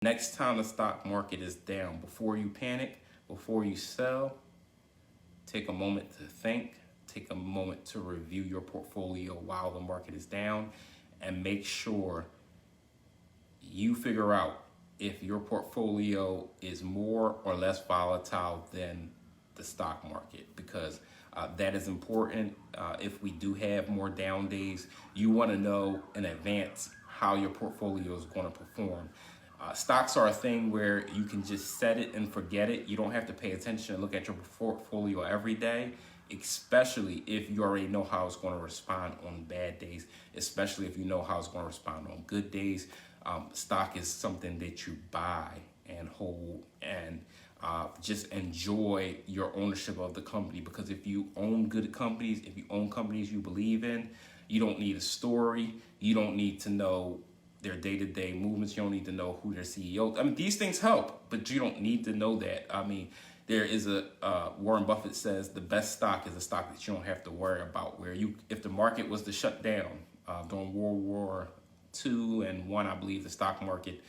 Next time the stock market is down, before you panic, before you sell, take a moment to think, take a moment to review your portfolio while the market is down, and make sure you figure out if your portfolio is more or less volatile than the stock market, because that is important. If we do have more down days, you want to know in advance how your portfolio is going to perform. Stocks are a thing where you can just set it and forget it. You don't have to pay attention and look at your portfolio every day, especially if you already know how it's going to respond on bad days, especially if you know how it's going to respond on good days. Stock is something that you buy and hold and just enjoy your ownership of the company, because if you own good companies, if you own companies you believe in, you don't need a story. You don't need to know their day-to-day movements. You don't need to know who their CEO. I mean, these things help, but you don't need to know that. I mean, there is Warren Buffett says the best stock is a stock that you don't have to worry about. Where if the market was to shut down during World War II and I, I believe the stock market,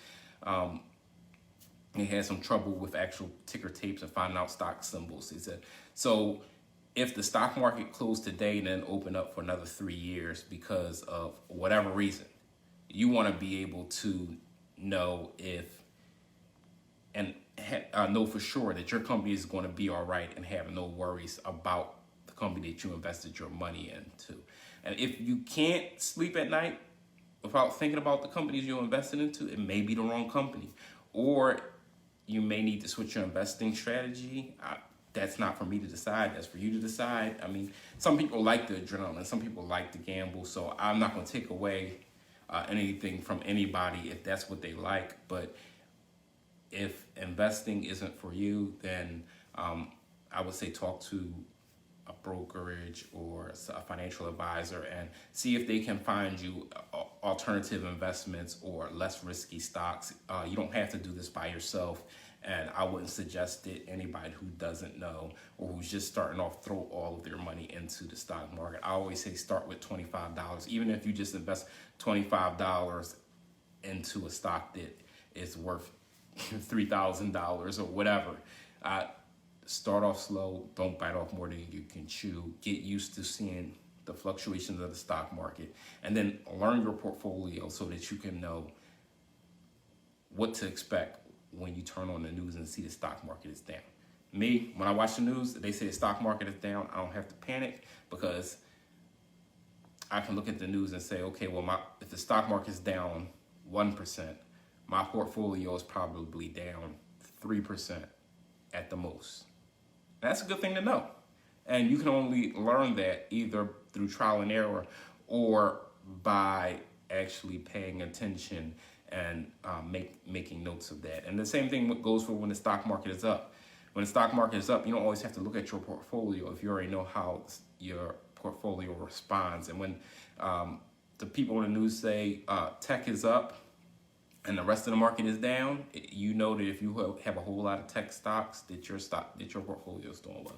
he had some trouble with actual ticker tapes and finding out stock symbols. He said, so if the stock market closed today and then opened up for another 3 years because of whatever reason, you want to be able to know know for sure that your company is going to be all right and have no worries about the company that you invested your money into. And if you can't sleep at night without thinking about the companies you're invested into, it may be the wrong company, or you may need to switch your investing strategy. That's not for me to decide. That's for you to decide. I mean, some people like the adrenaline. Some people like to gamble. So I'm not going to take away anything from anybody if that's what they like. But if investing isn't for you, then I would say talk to a brokerage or a financial advisor and see if they can find you alternative investments or less risky stocks. You don't have to do this by yourself, and I wouldn't suggest it anybody who doesn't know or who's just starting off throw all of their money into the stock market. I always say start with $25. Even if you just invest $25 into a stock that is worth $3,000 or whatever. Start off slow, don't bite off more than you can chew. Get used to seeing the fluctuations of the stock market, and then learn your portfolio so that you can know what to expect when you turn on the news and see the stock market is down. Me, when I watch the news, they say the stock market is down, I don't have to panic, because I can look at the news and say, okay, well, if the stock market is down 1%, my portfolio is probably down 3% at the most. That's a good thing to know. And you can only learn that either through trial and error or by actually paying attention and making notes of that. And the same thing goes for when the stock market is up. When the stock market is up, you don't always have to look at your portfolio if you already know how your portfolio responds. And when the people on the news say tech is up and the rest of the market is down, you know that if you have a whole lot of tech stocks, that your portfolio is doing well.